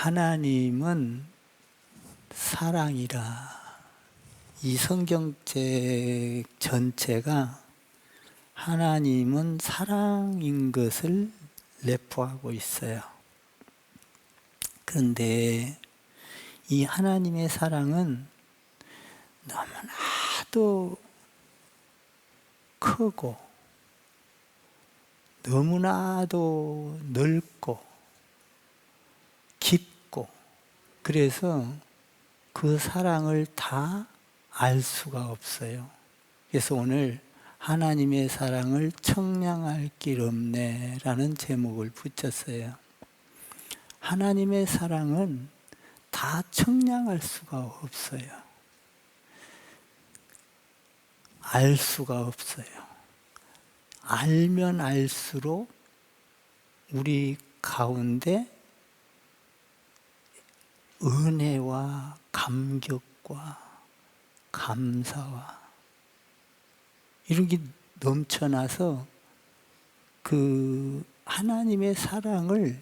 하나님은 사랑이라. 이 성경책 전체가 하나님은 사랑인 것을 내포하고 있어요. 그런데 이 하나님의 사랑은 너무나도 크고 너무나도 넓고 깊고, 그래서 그 사랑을 다 알 수가 없어요. 그래서 오늘 하나님의 사랑을 청량할 길 없네 라는 제목을 붙였어요. 하나님의 사랑은 다 청량할 수가 없어요. 알 수가 없어요. 알면 알수록 우리 가운데 은혜와 감격과 감사와 이런 게 넘쳐나서 그 하나님의 사랑을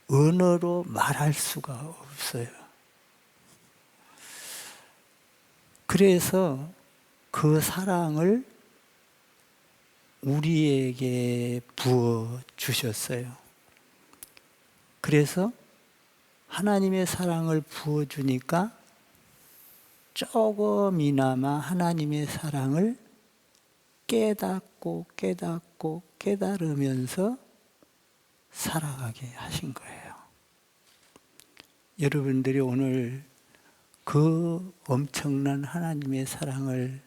언어로 말할 수가 없어요. 그래서 그 사랑을 우리에게 부어 주셨어요. 그래서 하나님의 사랑을 부어 주니까 조금이나마 하나님의 사랑을 깨닫고 깨달으면서 살아가게 하신 거예요. 여러분들이 오늘 그 엄청난 하나님의 사랑을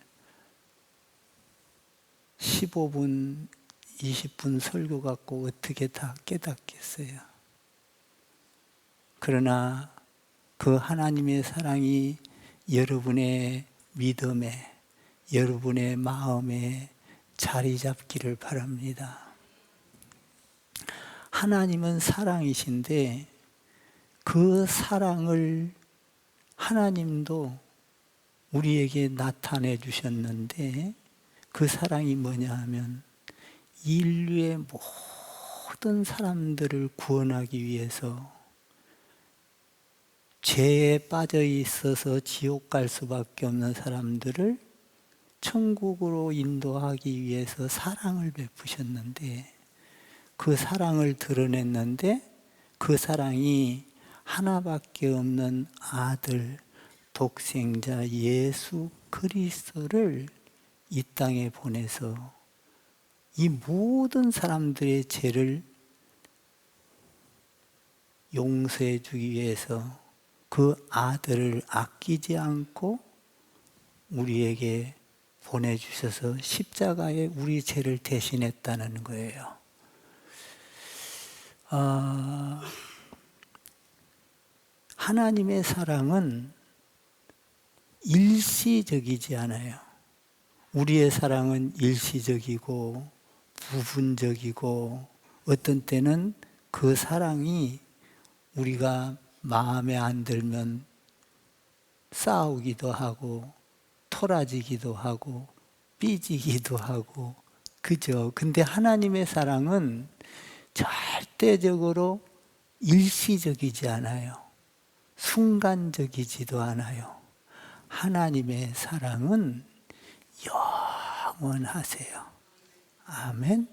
15분, 20분 설교 갖고 어떻게 다 깨닫겠어요? 그러나 그 하나님의 사랑이 여러분의 믿음에, 여러분의 마음에 자리 잡기를 바랍니다. 하나님은 사랑이신데 그 사랑을 하나님도 우리에게 나타내 주셨는데, 그 사랑이 뭐냐 하면 인류의 모든 사람들을 구원하기 위해서 죄에 빠져 있어서 지옥 갈 수밖에 없는 사람들을 천국으로 인도하기 위해서 사랑을 베푸셨는데, 그 사랑을 드러냈는데 그 사랑이 하나밖에 없는 아들, 독생자 예수 그리스도를 이 땅에 보내서 이 모든 사람들의 죄를 용서해 주기 위해서 그 아들을 아끼지 않고 우리에게 보내주셔서 십자가에 우리 죄를 대신했다는 거예요. 하나님의 사랑은 일시적이지 않아요. 우리의 사랑은 일시적이고 부분적이고, 어떤 때는 그 사랑이 우리가 마음에 안 들면 싸우기도 하고 토라지기도 하고 삐지기도 하고, 그죠? 근데 하나님의 사랑은 절대적으로 일시적이지 않아요. 순간적이지도 않아요. 하나님의 사랑은 영원하세요. 아멘.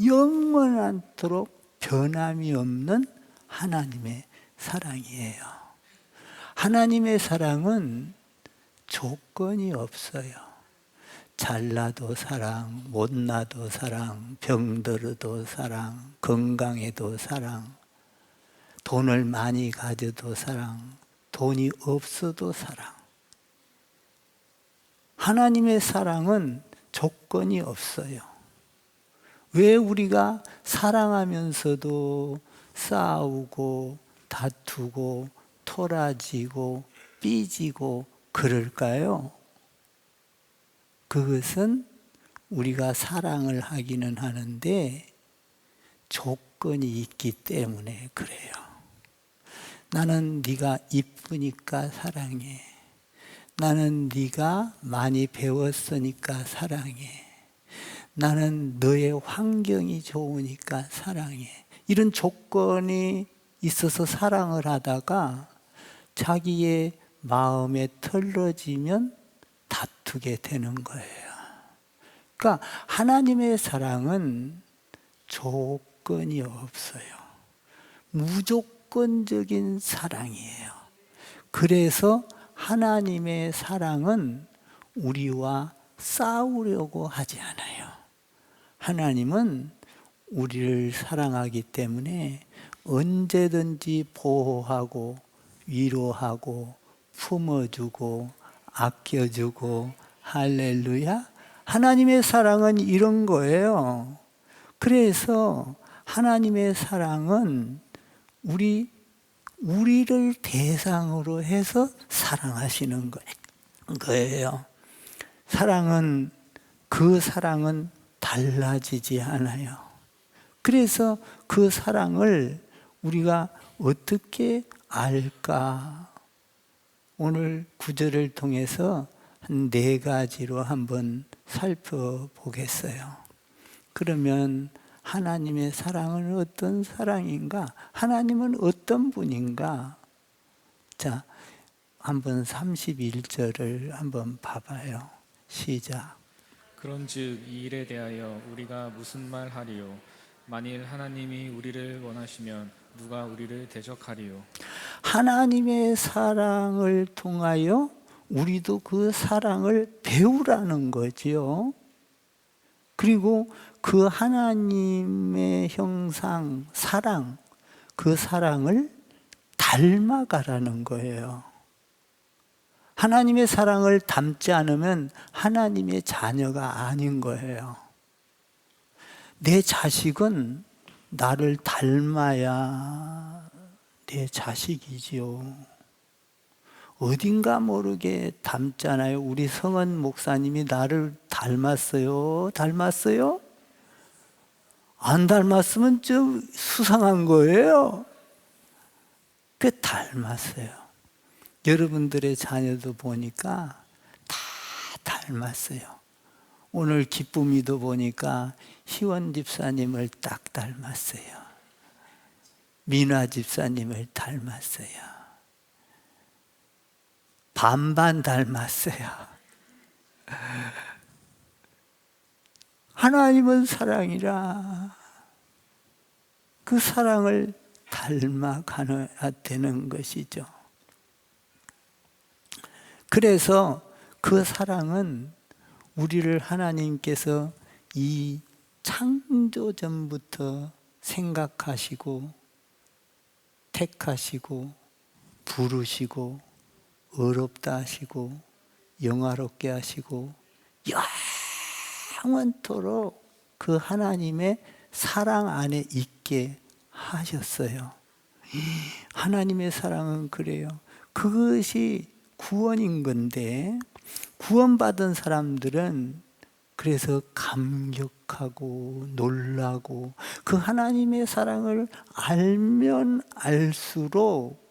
영원하도록 변함이 없는 하나님의 사랑이에요. 하나님의 사랑은 조건이 없어요. 잘나도 사랑, 못나도 사랑, 병들어도 사랑, 건강해도 사랑, 돈을 많이 가져도 사랑, 돈이 없어도 사랑. 하나님의 사랑은 조건이 없어요. 왜 우리가 사랑하면서도 싸우고 다투고 토라지고 삐지고 그럴까요? 그것은 우리가 사랑을 하기는 하는데 조건이 있기 때문에 그래요. 나는 네가 이쁘니까 사랑해. 나는 네가 많이 배웠으니까 사랑해. 나는 너의 환경이 좋으니까 사랑해. 이런 조건이 있어서 사랑을 하다가 자기의 마음에 털러지면 다투게 되는 거예요. 그러니까 하나님의 사랑은 조건이 없어요. 무조건적인 사랑이에요. 그래서 하나님의 사랑은 우리와 싸우려고 하지 않아요. 하나님은 우리를 사랑하기 때문에 언제든지 보호하고 위로하고 품어주고 아껴주고, 할렐루야. 하나님의 사랑은 이런 거예요. 그래서 하나님의 사랑은 우리를 대상으로 해서 사랑하시는 거예요. 그 사랑은 달라지지 않아요. 그래서 그 사랑을 우리가 어떻게 알까? 오늘 구절을 통해서 한 4가지로 한번 살펴보겠어요. 그러면 하나님의 사랑은 어떤 사랑인가? 하나님은 어떤 분인가? 자, 한번 31절을 한번 봐봐요. 시작. 그런즉 이 일에 대하여 우리가 무슨 말 하리요? 만일 하나님이 우리를 원하시면 누가 우리를 대적하리요? 하나님의 사랑을 통하여 우리도 그 사랑을 배우라는 거지요. 그리고 그 하나님의 형상, 사랑, 그 사랑을 닮아가라는 거예요. 하나님의 사랑을 닮지 않으면 하나님의 자녀가 아닌 거예요. 내 자식은 나를 닮아야 내 자식이지요. 어딘가 모르게 닮잖아요. 우리 성은 목사님이 나를 닮았어요? 닮았어요? 안 닮았으면 좀 수상한 거예요. 그 닮았어요. 여러분들의 자녀도 보니까 다 닮았어요. 오늘 기쁨이도 보니까 희원 집사님을 딱 닮았어요. 민화 집사님을 닮았어요. 반반 닮았어요. 하나님은 사랑이라 그 사랑을 닮아가야 되는 것이죠. 그래서 그 사랑은 우리를 하나님께서 이 창조전부터 생각하시고 택하시고 부르시고 어렵다 하시고 영화롭게 하시고 영원토록 그 하나님의 사랑 안에 있게 하셨어요. 하나님의 사랑은 그래요. 그것이 구원인 건데 구원받은 사람들은 그래서 감격하고 놀라고 그 하나님의 사랑을 알면 알수록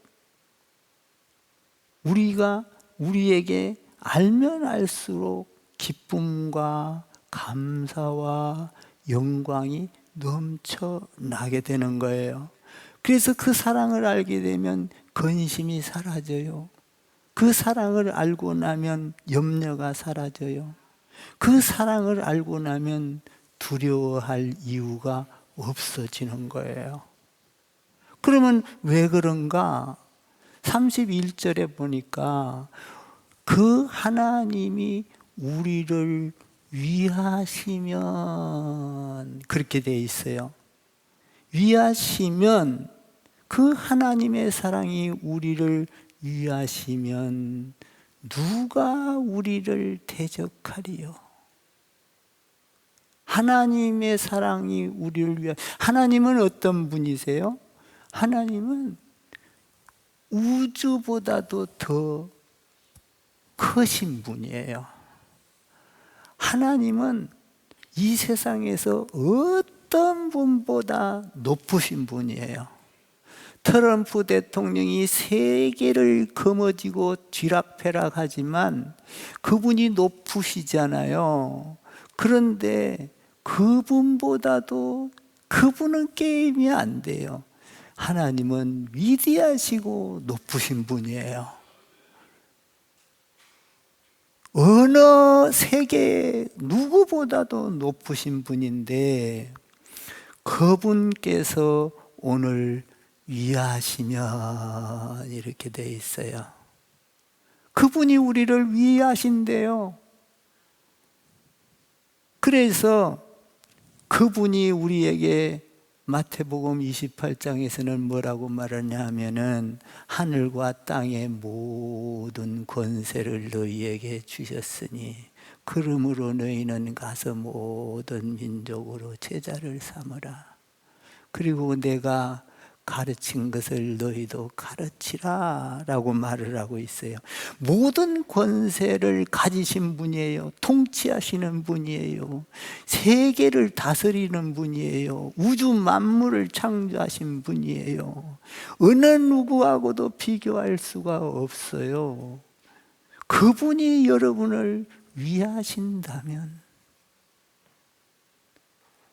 우리에게 알면 알수록 기쁨과 감사와 영광이 넘쳐나게 되는 거예요. 그래서 그 사랑을 알게 되면 근심이 사라져요. 그 사랑을 알고 나면 염려가 사라져요. 그 사랑을 알고 나면 두려워할 이유가 없어지는 거예요. 그러면 왜 그런가? 31절에 보니까 그 하나님이 우리를 위하시면 그렇게 돼 있어요. 위하시면 그 하나님의 사랑이 우리를 위하시면 누가 우리를 대적하리요? 하나님의 사랑이 우리를 위하. 하나님은 어떤 분이세요? 하나님은 우주보다도 더 크신 분이에요. 하나님은 이 세상에서 어떤 분보다 높으신 분이에요. 트럼프 대통령이 세계를 거머쥐고 쥐락펴락 하지만 그분이 높으시잖아요. 그런데 그분보다도 그분은 게임이 안 돼요. 하나님은 위대하시고 높으신 분이에요. 어느 세계 누구보다도 높으신 분인데 그분께서 오늘 위하시면 이렇게 돼 있어요. 그분이 우리를 위하신대요. 그래서 그분이 우리에게 마태복음 28장에서는 뭐라고 말하냐 하면은 하늘과 땅의 모든 권세를 너희에게 주셨으니 그러므로 너희는 가서 모든 민족으로 제자를 삼으라. 그리고 내가 가르친 것을 너희도 가르치라 라고 말을 하고 있어요. 모든 권세를 가지신 분이에요. 통치하시는 분이에요. 세계를 다스리는 분이에요. 우주 만물을 창조하신 분이에요. 어느 누구하고도 비교할 수가 없어요. 그분이 여러분을 위하신다면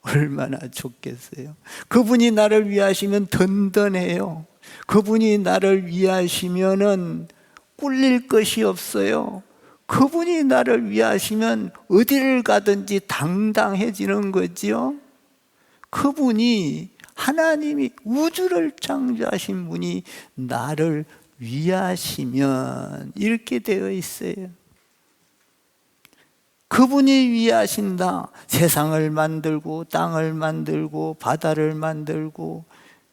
얼마나 좋겠어요. 그분이 나를 위하시면 든든해요. 그분이 나를 위하시면은 꿀릴 것이 없어요. 그분이 나를 위하시면 어디를 가든지 당당해지는 거지요. 그분이 하나님이 우주를 창조하신 분이 나를 위하시면 이렇게 되어 있어요. 그분이 위하신다. 세상을 만들고 땅을 만들고 바다를 만들고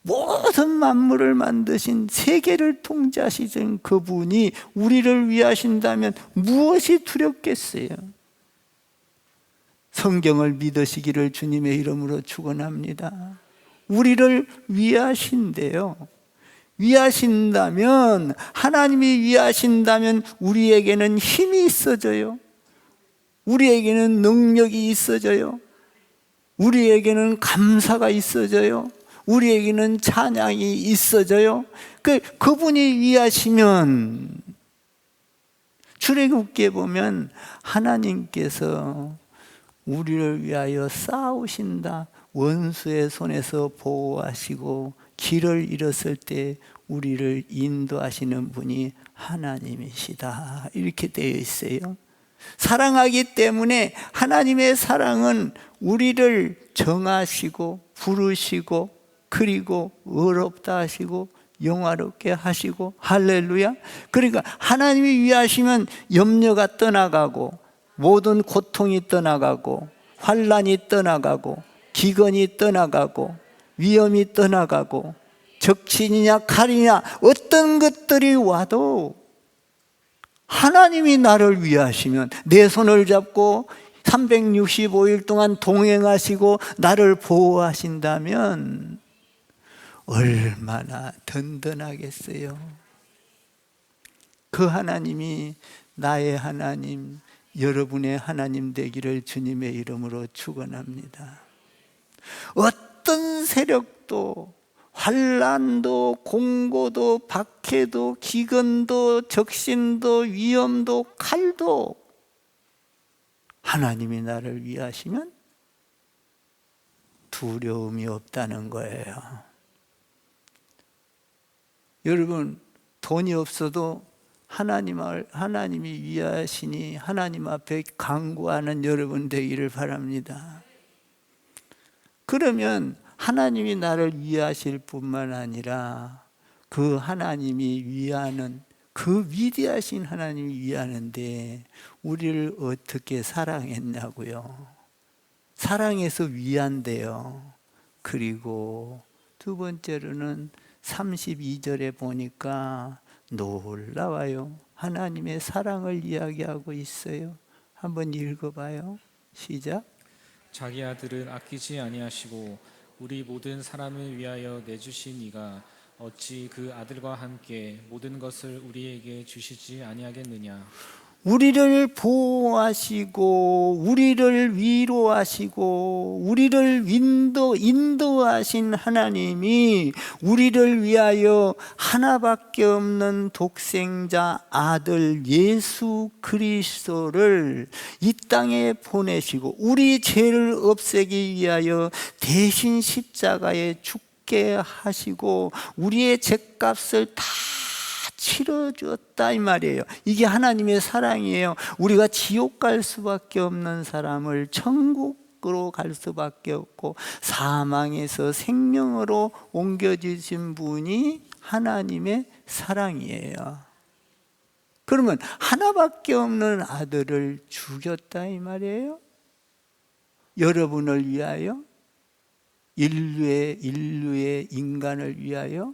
모든 만물을 만드신 세계를 통치하시는 그분이 우리를 위하신다면 무엇이 두렵겠어요? 성경을 믿으시기를 주님의 이름으로 축원합니다. 우리를 위하신대요. 위하신다면, 하나님이 위하신다면 우리에게는 힘이 있어져요. 우리에게는 능력이 있어져요. 우리에게는 감사가 있어져요. 우리에게는 찬양이 있어져요. 그분이 위하시면, 출애굽기에 보면 하나님께서 우리를 위하여 싸우신다. 원수의 손에서 보호하시고 길을 잃었을 때 우리를 인도하시는 분이 하나님이시다. 이렇게 되어 있어요. 사랑하기 때문에 하나님의 사랑은 우리를 정하시고 부르시고 그리고 의롭다 하시고 영화롭게 하시고 할렐루야. 그러니까 하나님이 위하시면 염려가 떠나가고 모든 고통이 떠나가고 환난이 떠나가고 기근이 떠나가고 위험이 떠나가고 적신이냐 칼이냐 어떤 것들이 와도 하나님이 나를 위하시면 내 손을 잡고 365일 동안 동행하시고 나를 보호하신다면 얼마나 든든하겠어요. 그 하나님이 나의 하나님, 여러분의 하나님 되기를 주님의 이름으로 축원합니다. 어떤 세력도 환난도 공고도 박해도 기근도 적신도 위험도 칼도 하나님이 나를 위하시면 두려움이 없다는 거예요. 여러분, 돈이 없어도 하나님이 위하시니 하나님 앞에 간구하는 여러분 되기를 바랍니다. 그러면 하나님이 나를 위하실 뿐만 아니라 그 하나님이 위하는, 그 위대하신 하나님이 위하는데 우리를 어떻게 사랑했냐고요. 사랑해서 위한대요. 그리고 두 번째로는 32절에 보니까 놀라워요. 하나님의 사랑을 이야기하고 있어요. 한번 읽어봐요. 시작. 자기 아들을 아끼지 아니하시고 우리 모든 사람을 위하여 내주신 이가 어찌 그 아들과 함께 모든 것을 우리에게 주시지 아니하겠느냐. 우리를 보호하시고 우리를 위로하시고 우리를 인도하신 하나님이 우리를 위하여 하나밖에 없는 독생자 아들 예수 그리스도를 이 땅에 보내시고 우리 죄를 없애기 위하여 대신 십자가에 죽고 죽게 하시고 우리의 죄값을 다 치러주었다 이 말이에요. 이게 하나님의 사랑이에요. 우리가 지옥 갈 수밖에 없는 사람을 천국으로 갈 수밖에 없고 사망에서 생명으로 옮겨주신 분이 하나님의 사랑이에요. 그러면 하나밖에 없는 아들을 죽였다 이 말이에요. 여러분을 위하여, 인류의 인간을 위하여.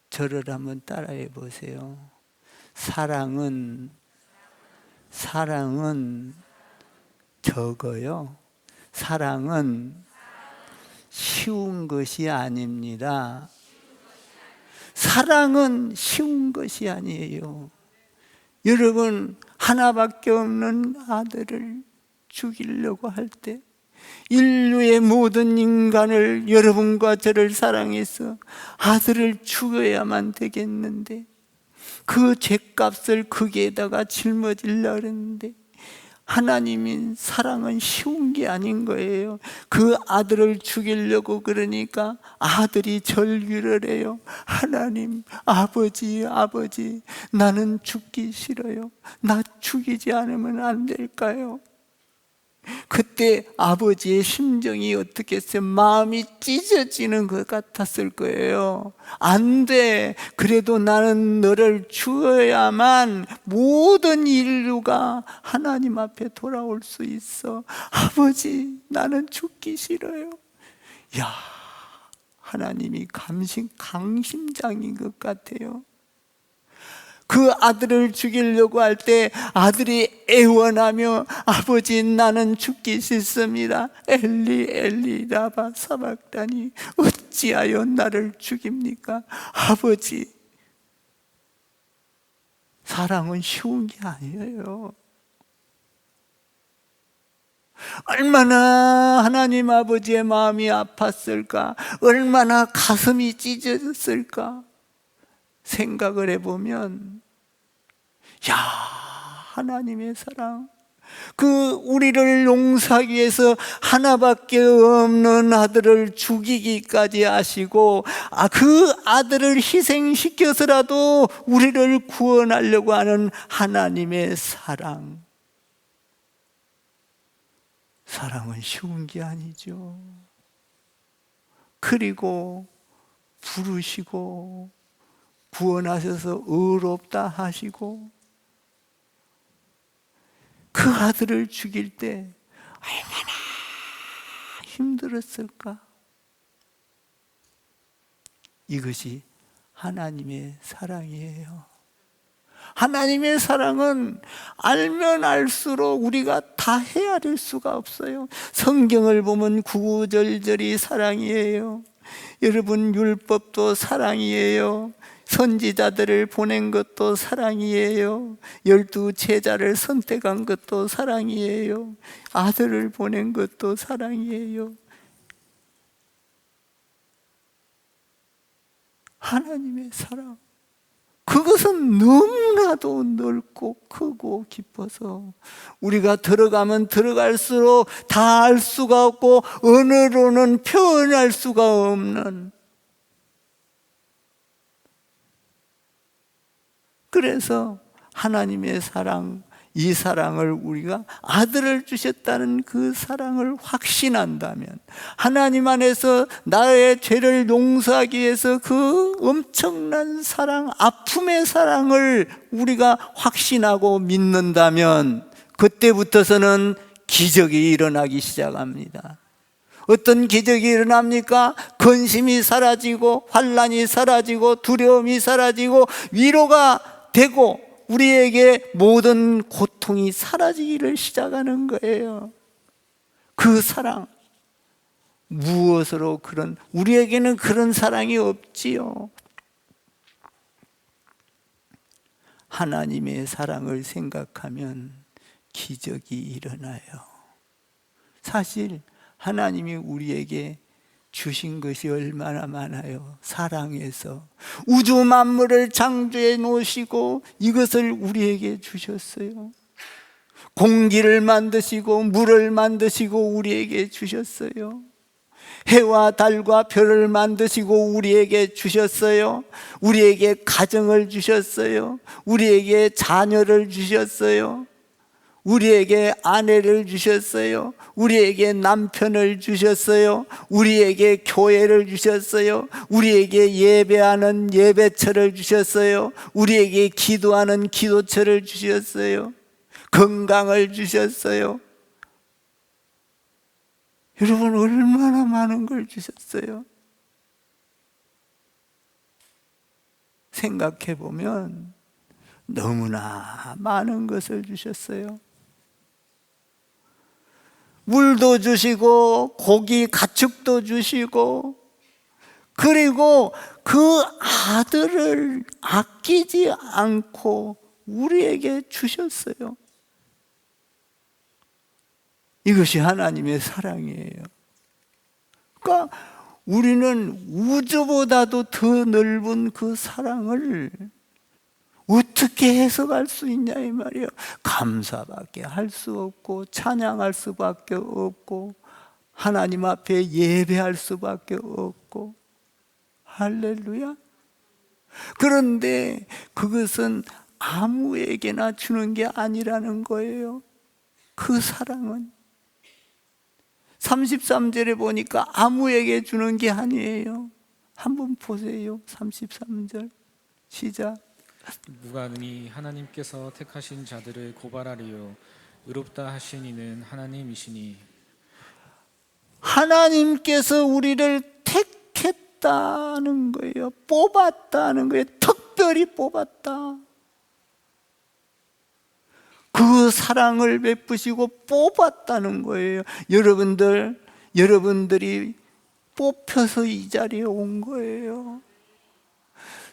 저를 한번 따라해 보세요. 사랑은 적어요. 사랑은 쉬운 것이 아닙니다. 사랑은 쉬운 것이 아니에요. 여러분, 하나밖에 없는 아들을 죽이려고 할 때 인류의 모든 인간을, 여러분과 저를 사랑해서 아들을 죽여야만 되겠는데 그 죄값을 거기에다가 짊어지려고 했는데 하나님인 사랑은 쉬운 게 아닌 거예요. 그 아들을 죽이려고 그러니까 아들이 절규를 해요. 하나님, 아버지, 나는 죽기 싫어요. 나 죽이지 않으면 안 될까요? 그때 아버지의 심정이 어떻겠어요? 마음이 찢어지는 것 같았을 거예요. 안 돼. 그래도 나는 너를 죽어야만 모든 인류가 하나님 앞에 돌아올 수 있어. 아버지, 나는 죽기 싫어요. 야, 하나님이 강심장인 것 같아요. 그 아들을 죽이려고 할 때 아들이 애원하며 아버지, 나는 죽기 싫습니다. 엘리 라마 사박다니, 어찌하여 나를 죽입니까? 아버지, 사랑은 쉬운 게 아니에요. 얼마나 하나님 아버지의 마음이 아팠을까, 얼마나 가슴이 찢어졌을까 생각을 해보면, 야, 하나님의 사랑, 그 우리를 용서하기 위해서 하나밖에 없는 아들을 죽이기까지 하시고, 그 아들을 희생시켜서라도 우리를 구원하려고 하는 하나님의 사랑. 사랑은 쉬운 게 아니죠. 그리고 부르시고 구원하셔서 의롭다 하시고 그 아들을 죽일 때 얼마나 힘들었을까? 이것이 하나님의 사랑이에요. 하나님의 사랑은 알면 알수록 우리가 다 헤아릴 수가 없어요. 성경을 보면 구구절절이 사랑이에요. 여러분, 율법도 사랑이에요. 선지자들을 보낸 것도 사랑이에요. 12 제자를 선택한 것도 사랑이에요. 아들을 보낸 것도 사랑이에요. 하나님의 사랑, 그것은 너무나도 넓고 크고 깊어서 우리가 들어가면 들어갈수록 다 알 수가 없고 언어로는 표현할 수가 없는, 그래서 하나님의 사랑, 이 사랑을 우리가 아들을 주셨다는 그 사랑을 확신한다면, 하나님 안에서 나의 죄를 용서하기 위해서 그 엄청난 사랑, 아픔의 사랑을 우리가 확신하고 믿는다면 그때부터서는 기적이 일어나기 시작합니다. 어떤 기적이 일어납니까? 근심이 사라지고 환난이 사라지고 두려움이 사라지고 위로가 되고 우리에게 모든 고통이 사라지기를 시작하는 거예요. 그 사랑, 무엇으로 우리에게는 그런 사랑이 없지요. 하나님의 사랑을 생각하면 기적이 일어나요. 사실 하나님이 우리에게 주신 것이 얼마나 많아요. 사랑해서 우주 만물을 창조해 놓으시고 이것을 우리에게 주셨어요. 공기를 만드시고 물을 만드시고 우리에게 주셨어요. 해와 달과 별을 만드시고 우리에게 주셨어요. 우리에게 가정을 주셨어요. 우리에게 자녀를 주셨어요. 우리에게 아내를 주셨어요. 우리에게 남편을 주셨어요. 우리에게 교회를 주셨어요. 우리에게 예배하는 예배처를 주셨어요. 우리에게 기도하는 기도처를 주셨어요. 건강을 주셨어요. 여러분, 얼마나 많은 걸 주셨어요. 생각해 보면 너무나 많은 것을 주셨어요. 물도 주시고 고기 가축도 주시고, 그리고 그 아들을 아끼지 않고 우리에게 주셨어요. 이것이 하나님의 사랑이에요. 그러니까 우리는 우주보다도 더 넓은 그 사랑을 어떻게 해석할 수 있냐 이 말이에요. 감사밖에 할 수 없고 찬양할 수밖에 없고 하나님 앞에 예배할 수밖에 없고. 할렐루야. 그런데 그것은 아무에게나 주는 게 아니라는 거예요. 그 사랑은 33절에 보니까 아무에게 주는 게 아니에요. 한번 보세요. 33절 시작. 누가 능히 하나님께서 택하신 자들을 고발하리요 의롭다 하신 이는 하나님이시니. 하나님께서 우리를 택했다는 거예요. 뽑았다는 거예요. 특별히 뽑았다. 그 사랑을 베푸시고 뽑았다는 거예요. 여러분들이 뽑혀서 이 자리에 온 거예요.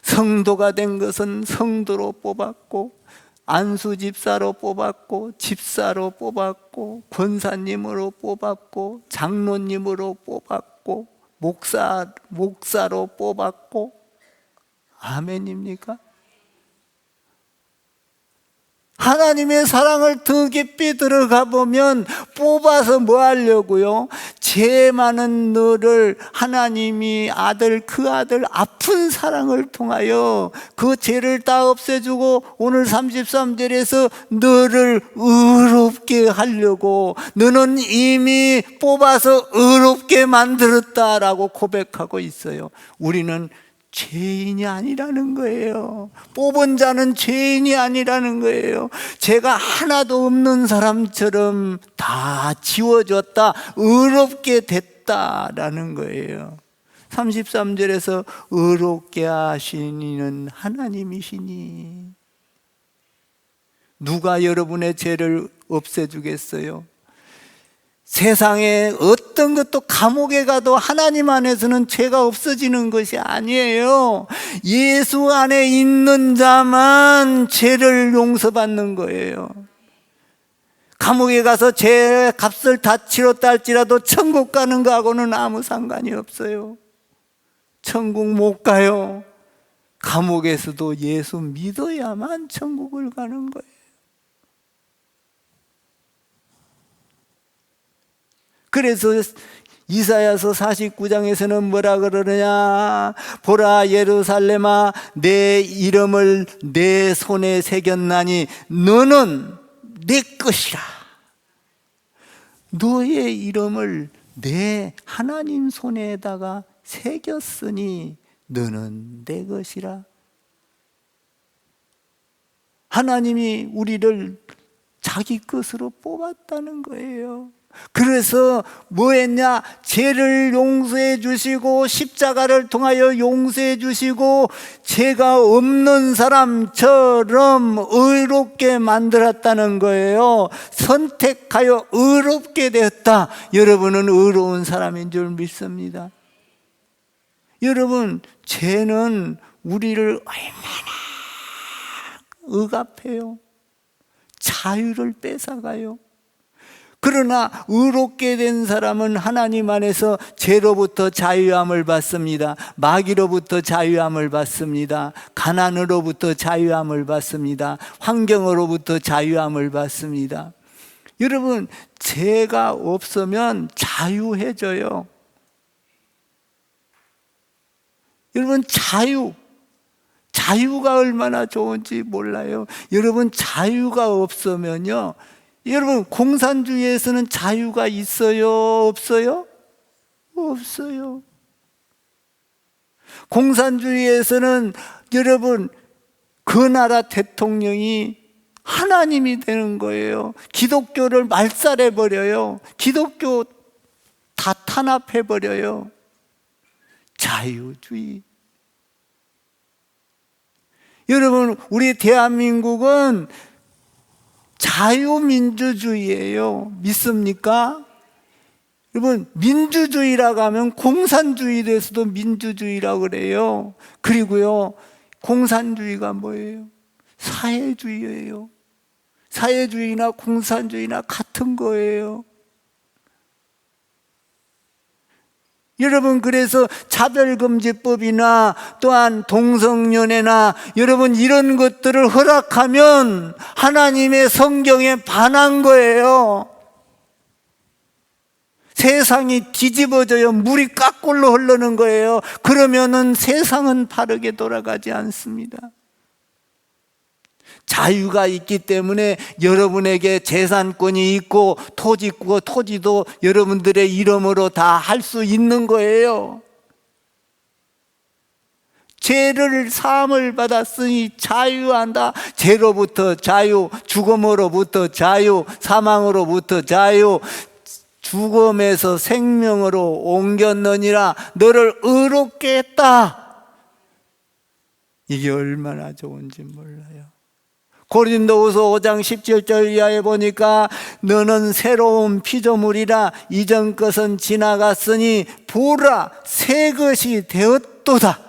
성도가 된 것은 성도로 뽑았고, 안수 집사로 뽑았고, 집사로 뽑았고, 권사님으로 뽑았고, 장로님으로 뽑았고, 목사로 뽑았고. 아멘입니까? 하나님의 사랑을 더 깊이 들어가 보면 뽑아서 뭐 하려고요? 죄 많은 너를 하나님이 그 아들 아픈 사랑을 통하여 그 죄를 다 없애주고 오늘 33절에서 너를 의롭게 하려고, 너는 이미 뽑아서 의롭게 만들었다라고 고백하고 있어요. 우리는 죄인이 아니라는 거예요. 뽑은 자는 죄인이 아니라는 거예요. 죄가 하나도 없는 사람처럼 다 지워졌다, 의롭게 됐다라는 거예요. 33절에서 의롭게 하신 이는 하나님이시니. 누가 여러분의 죄를 없애주겠어요? 세상에 어떤 것도 감옥에 가도 하나님 안에서는 죄가 없어지는 것이 아니에요. 예수 안에 있는 자만 죄를 용서받는 거예요. 감옥에 가서 죄 값을 다 치렀다 할지라도 천국 가는 거하고는 아무 상관이 없어요. 천국 못 가요. 감옥에서도 예수 믿어야만 천국을 가는 거예요. 그래서 이사야서 49장에서는 뭐라 그러느냐? 보라 예루살렘아, 내 이름을 내 손에 새겼나니 너는 내 것이라. 너의 이름을 내 하나님 손에다가 새겼으니 너는 내 것이라. 하나님이 우리를 자기 것으로 뽑았다는 거예요. 그래서 뭐 했냐? 죄를 용서해 주시고 십자가를 통하여 용서해 주시고 죄가 없는 사람처럼 의롭게 만들었다는 거예요. 선택하여 의롭게 되었다. 여러분은 의로운 사람인 줄 믿습니다. 여러분, 죄는 우리를 얼마나 억압해요. 자유를 뺏어가요. 그러나 의롭게 된 사람은 하나님 안에서 죄로부터 자유함을 받습니다. 마귀로부터 자유함을 받습니다. 가난으로부터 자유함을 받습니다. 환경으로부터 자유함을 받습니다. 여러분, 죄가 없으면 자유해져요. 여러분, 자유가 얼마나 좋은지 몰라요. 여러분, 자유가 없으면요, 여러분, 공산주의에서는 자유가 있어요? 없어요? 없어요. 공산주의에서는 여러분, 그 나라 대통령이 하나님이 되는 거예요. 기독교를 말살해버려요. 기독교 다 탄압해버려요. 자유주의. 여러분, 우리 대한민국은 자유민주주의예요. 믿습니까? 여러분, 민주주의라고 하면 공산주의에서도 민주주의라고 그래요. 그리고요, 공산주의가 뭐예요? 사회주의예요. 사회주의나 공산주의나 같은 거예요. 여러분, 그래서 차별금지법이나 또한 동성연애나 여러분, 이런 것들을 허락하면 하나님의 성경에 반한 거예요. 세상이 뒤집어져요. 물이 깎골로 흐르는 거예요. 그러면은 세상은 바르게 돌아가지 않습니다. 자유가 있기 때문에 여러분에게 재산권이 있고 토지도 여러분들의 이름으로 다 할 수 있는 거예요. 죄를 사함을 받았으니 자유한다. 죄로부터 자유, 죽음으로부터 자유, 사망으로부터 자유, 죽음에서 생명으로 옮겼느니라. 너를 의롭게 했다. 이게 얼마나 좋은지 몰라요. 고린도후서 5장 17절 이하에 보니까 너는 새로운 피조물이라. 이전 것은 지나갔으니 보라, 새 것이 되었도다.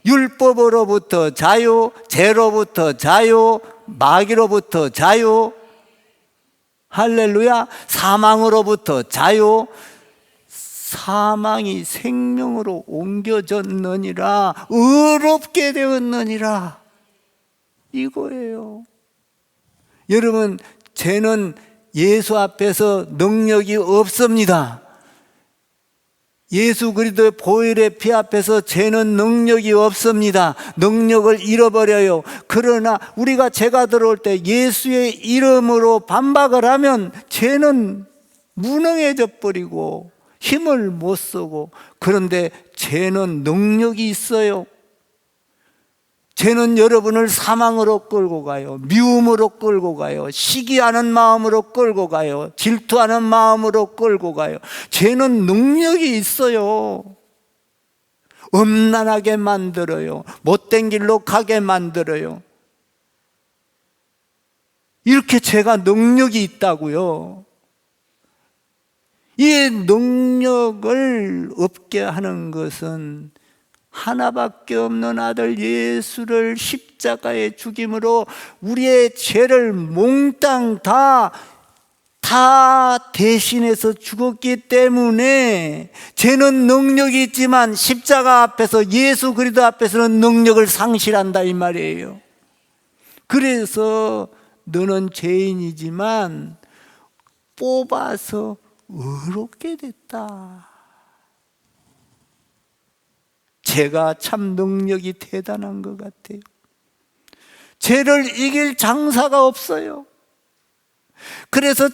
율법으로부터 자유, 죄로부터 자유, 마귀로부터 자유, 할렐루야. 사망으로부터 자유, 사망이 생명으로 옮겨졌느니라. 의롭게 되었느니라. 이거예요. 여러분, 죄는 예수 앞에서 능력이 없습니다. 예수 그리스도의 보혈의 피 앞에서 죄는 능력이 없습니다. 능력을 잃어버려요. 그러나 우리가 죄가 들어올 때 예수의 이름으로 반박을 하면 죄는 무능해져 버리고 힘을 못 쓰고, 그런데 죄는 능력이 있어요. 죄는 여러분을 사망으로 끌고 가요. 미움으로 끌고 가요. 시기하는 마음으로 끌고 가요. 질투하는 마음으로 끌고 가요. 죄는 능력이 있어요. 음란하게 만들어요. 못된 길로 가게 만들어요. 이렇게 죄가 능력이 있다고요. 이 능력을 없게 하는 것은 하나밖에 없는 아들 예수를 십자가에 죽임으로 우리의 죄를 몽땅 다 대신해서 죽었기 때문에, 죄는 능력이 있지만 십자가 앞에서, 예수 그리스도 앞에서는 능력을 상실한다 이 말이에요. 그래서 너는 죄인이지만 뽑아서 의롭게 됐다. 죄가 참 능력이 대단한 것 같아요. 죄를 이길 장사가 없어요. 그래서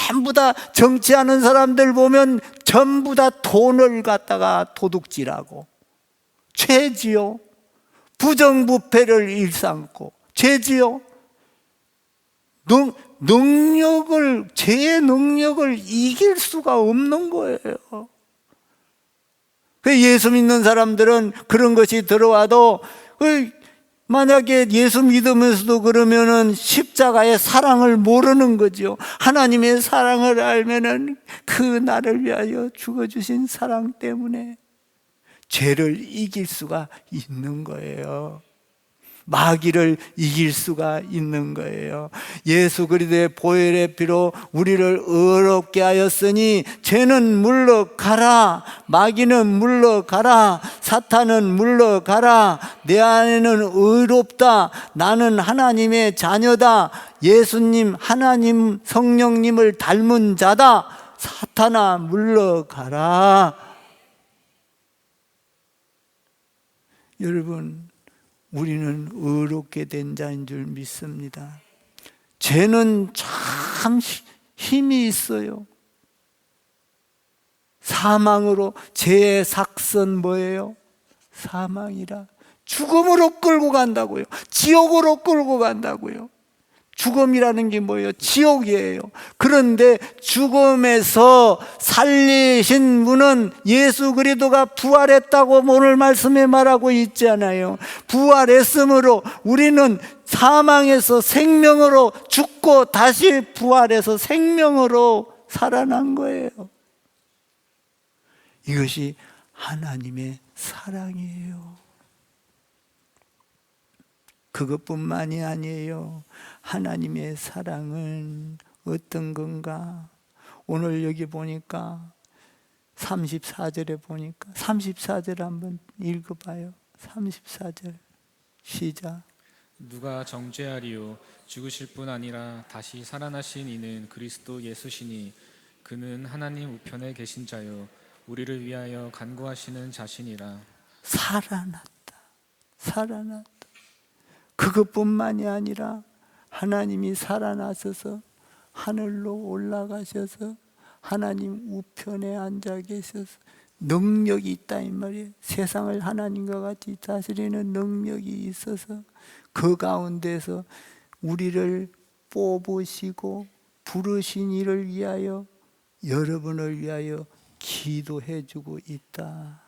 전부 다 정치하는 사람들 보면 전부 다 돈을 갖다가 도둑질하고, 죄지요. 부정부패를 일삼고 죄지요. 죄의 능력을 이길 수가 없는 거예요. 예수 믿는 사람들은 그런 것이 들어와도, 만약에 예수 믿으면서도 그러면은 십자가의 사랑을 모르는 거죠. 하나님의 사랑을 알면은 그 나를 위하여 죽어주신 사랑 때문에 죄를 이길 수가 있는 거예요. 마귀를 이길 수가 있는 거예요. 예수 그리스도의 보혈의 피로 우리를 의롭게 하였으니 죄는 물러가라, 마귀는 물러가라, 사탄은 물러가라. 내 안에는 의롭다. 나는 하나님의 자녀다. 예수님, 하나님 성령님을 닮은 자다. 사탄아 물러가라. 여러분, 우리는 의롭게 된 자인 줄 믿습니다. 죄는 참 힘이 있어요. 사망으로, 죄의 삭선 뭐예요? 사망이라. 죽음으로 끌고 간다고요. 지옥으로 끌고 간다고요. 죽음이라는 게 뭐예요? 지옥이에요. 그런데 죽음에서 살리신 분은 예수 그리스도가 부활했다고 오늘 말씀에 말하고 있잖아요. 부활했으므로 우리는 사망에서 생명으로 죽고 다시 부활해서 생명으로 살아난 거예요. 이것이 하나님의 사랑이에요. 그것뿐만이 아니에요. 하나님의 사랑은 어떤 건가? 오늘 여기 보니까 34절에 보니까 34절 한번 읽어봐요. 34절 시작. 누가 정죄하리요? 죽으실 뿐 아니라 다시 살아나신 이는 그리스도 예수시니 그는 하나님 우편에 계신 자요 우리를 위하여 간구하시는 자신이라. 살아났다. 살아났다. 그것뿐만이 아니라 하나님이 살아나셔서 하늘로 올라가셔서 하나님 우편에 앉아 계셔서 능력이 있다 이 말이에요. 세상을 하나님과 같이 다스리는 능력이 있어서 그 가운데서 우리를 뽑으시고 부르신 이를 위하여, 여러분을 위하여 기도해 주고 있다.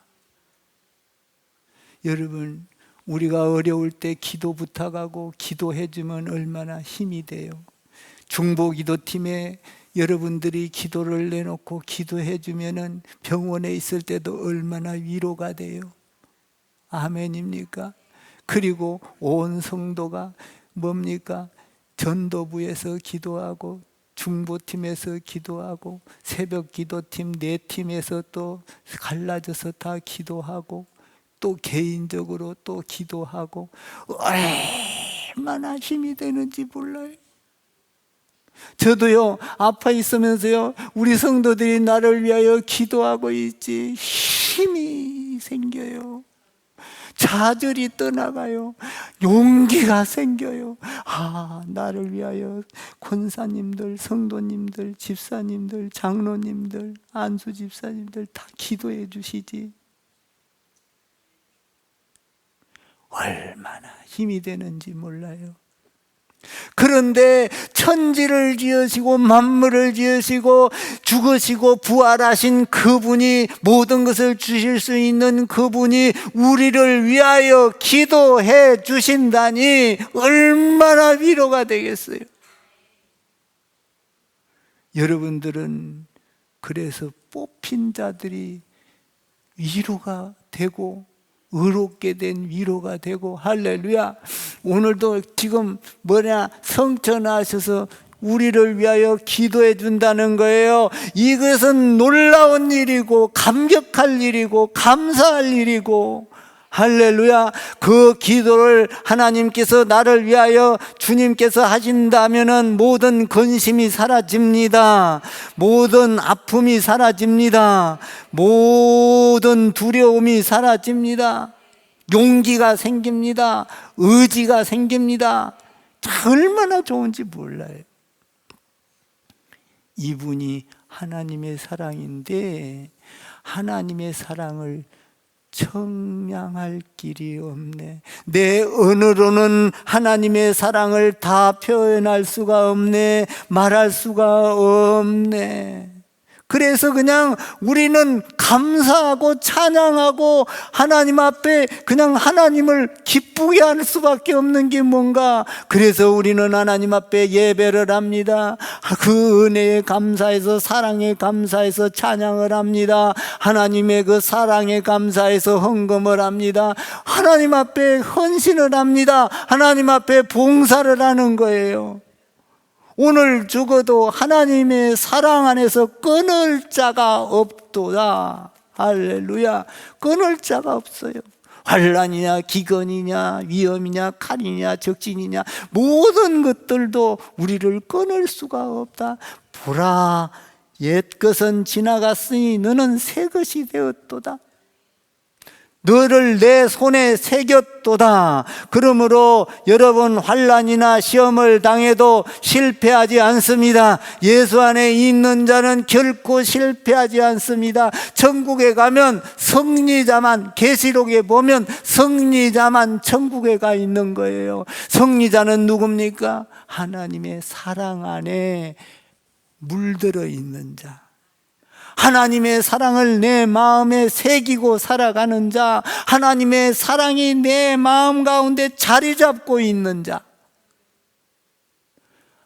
여러분, 우리가 어려울 때 기도 부탁하고 기도해 주면 얼마나 힘이 돼요. 중보기도팀에 여러분들이 기도를 내놓고 기도해 주면은 병원에 있을 때도 얼마나 위로가 돼요. 아멘입니까? 그리고 온 성도가 뭡니까? 전도부에서 기도하고 중보팀에서 기도하고 새벽 기도팀 4팀에서 또 갈라져서 다 기도하고 또 개인적으로 또 기도하고 얼마나 힘이 되는지 몰라요. 저도요, 아파 있으면서요, 우리 성도들이 나를 위하여 기도하고 있지 힘이 생겨요. 좌절이 떠나가요. 용기가 생겨요. 나를 위하여 권사님들, 성도님들, 집사님들, 장로님들, 안수 집사님들 다 기도해 주시지. 얼마나 힘이 되는지 몰라요. 그런데 천지를 지으시고 만물을 지으시고 죽으시고 부활하신 그분이, 모든 것을 주실 수 있는 그분이 우리를 위하여 기도해 주신다니 얼마나 위로가 되겠어요. 여러분들은 그래서 뽑힌 자들이 위로가 되고 의롭게 된 위로가 되고, 할렐루야. 오늘도 지금 성천하셔서 우리를 위하여 기도해 준다는 거예요. 이것은 놀라운 일이고 감격할 일이고 감사할 일이고, 할렐루야. 그 기도를 하나님께서 나를 위하여 주님께서 하신다면은 모든 근심이 사라집니다. 모든 아픔이 사라집니다. 모든 두려움이 사라집니다. 용기가 생깁니다. 의지가 생깁니다. 얼마나 좋은지 몰라요. 이분이 하나님의 사랑인데 하나님의 사랑을 청량할 길이 없네. 내 언어로는 하나님의 사랑을 다 표현할 수가 없네. 말할 수가 없네. 그래서 그냥 우리는 감사하고 찬양하고 하나님 앞에 그냥 하나님을 기쁘게 할 수밖에 없는 게 뭔가. 그래서 우리는 하나님 앞에 예배를 합니다. 그 은혜에 감사해서, 사랑에 감사해서 찬양을 합니다. 하나님의 그 사랑에 감사해서 헌금을 합니다. 하나님 앞에 헌신을 합니다. 하나님 앞에 봉사를 하는 거예요. 오늘 죽어도 하나님의 사랑 안에서 끊을 자가 없도다. 할렐루야. 끊을 자가 없어요. 환난이냐 기근이냐 위험이냐 칼이냐 적진이냐 모든 것들도 우리를 끊을 수가 없다. 보라, 옛 것은 지나갔으니 너는 새 것이 되었도다. 너를 내 손에 새겼도다. 그러므로 여러분 환난이나 시험을 당해도 실패하지 않습니다. 예수 안에 있는 자는 결코 실패하지 않습니다. 천국에 가면 승리자만, 계시록에 보면 승리자만 천국에 가 있는 거예요. 승리자는 누굽니까? 하나님의 사랑 안에 물들어 있는 자, 하나님의 사랑을 내 마음에 새기고 살아가는 자, 하나님의 사랑이 내 마음 가운데 자리 잡고 있는 자,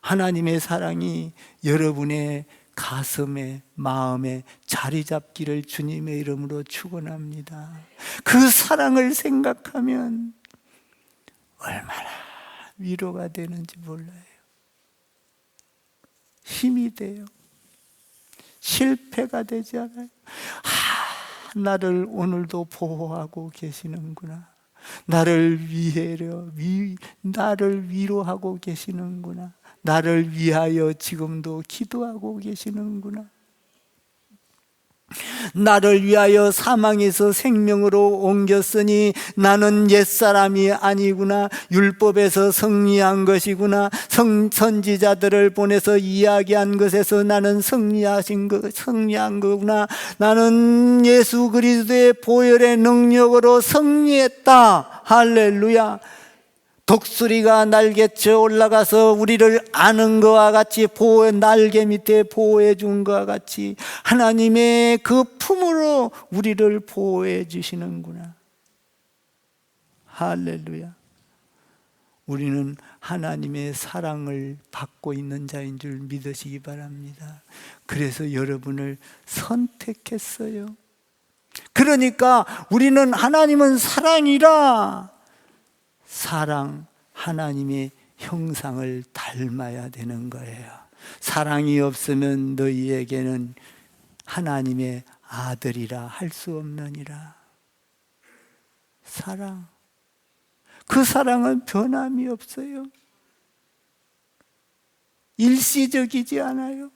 하나님의 사랑이 여러분의 가슴에, 마음에 자리 잡기를 주님의 이름으로 축원합니다. 그 사랑을 생각하면 얼마나 위로가 되는지 몰라요. 힘이 돼요. 실패가 되지 않아요. 나를 오늘도 보호하고 계시는구나. 나를 위로하고 계시는구나. 나를 위하여 지금도 기도하고 계시는구나. 나를 위하여 사망에서 생명으로 옮겼으니 나는 옛사람이 아니구나. 율법에서 승리한 것이구나. 선지자들을 보내서 이야기한 것에서 나는 승리한 거구나. 나는 예수 그리스도의 보혈의 능력으로 승리했다. 할렐루야. 독수리가 날개쳐 올라가서 우리를 아는 것과 같이 날개 밑에 보호해 준 것과 같이 하나님의 그 품으로 우리를 보호해 주시는구나. 할렐루야. 우리는 하나님의 사랑을 받고 있는 자인 줄 믿으시기 바랍니다. 그래서 여러분을 선택했어요. 그러니까 우리는 하나님은 사랑이라 하나님의 형상을 닮아야 되는 거예요. 사랑이 없으면 너희에게는 하나님의 아들이라 할 수 없느니라. 사랑, 그 사랑은 변함이 없어요. 일시적이지 않아요.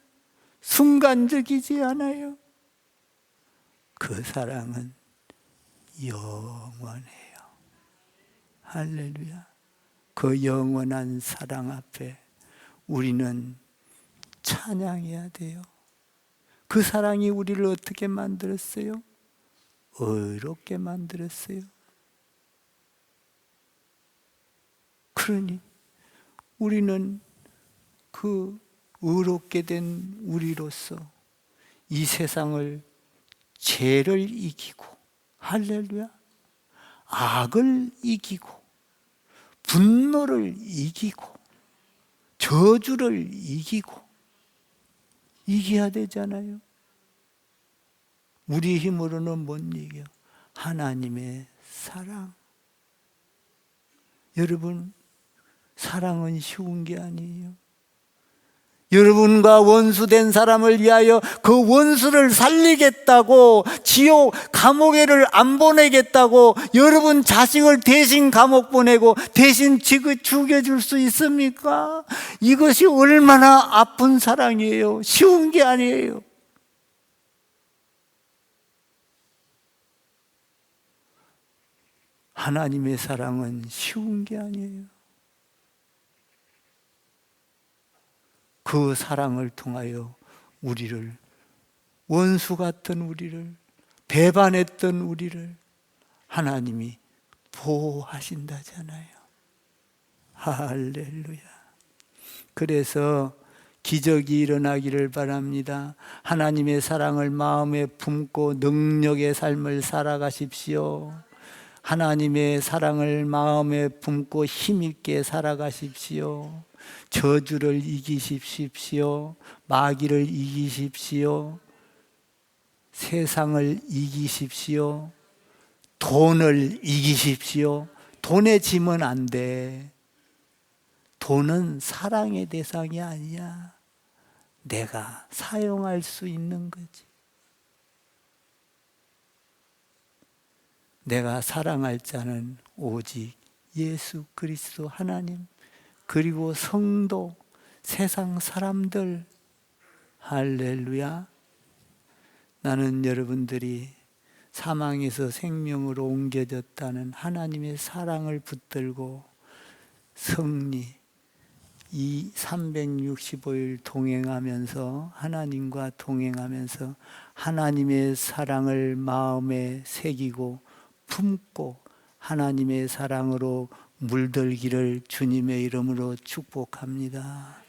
순간적이지 않아요. 그 사랑은 영원해요. 할렐루야. 그 영원한 사랑 앞에 우리는 찬양해야 돼요. 그 사랑이 우리를 어떻게 만들었어요? 의롭게 만들었어요. 그러니 우리는 그 의롭게 된 우리로서 이 세상을, 죄를 이기고, 할렐루야, 악을 이기고, 분노를 이기고, 저주를 이기고, 이겨야 되잖아요. 우리 힘으로는 못 이겨. 하나님의 사랑. 여러분, 사랑은 쉬운 게 아니에요. 여러분과 원수된 사람을 위하여 그 원수를 살리겠다고, 지옥 감옥에를 안 보내겠다고 여러분 자식을 대신 감옥 보내고 대신 죽여줄 수 있습니까? 이것이 얼마나 아픈 사랑이에요. 쉬운 게 아니에요. 하나님의 사랑은 쉬운 게 아니에요. 그 사랑을 통하여 우리를, 원수 같은 우리를, 배반했던 우리를 하나님이 보호하신다잖아요. 할렐루야. 그래서 기적이 일어나기를 바랍니다. 하나님의 사랑을 마음에 품고 능력의 삶을 살아가십시오. 하나님의 사랑을 마음에 품고 힘있게 살아가십시오. 저주를 이기십시오. 마귀를 이기십시오. 세상을 이기십시오. 돈을 이기십시오. 돈에 지면 안 돼. 돈은 사랑의 대상이 아니야. 내가 사용할 수 있는 거지. 내가 사랑할 자는 오직 예수 그리스도 하나님, 그리고 성도, 세상 사람들. 할렐루야. 나는 여러분들이 사망에서 생명으로 옮겨졌다는 하나님의 사랑을 붙들고 승리, 이 365일 동행하면서 하나님과 동행하면서 하나님의 사랑을 마음에 새기고 품고 하나님의 사랑으로 물들기를 주님의 이름으로 축복합니다.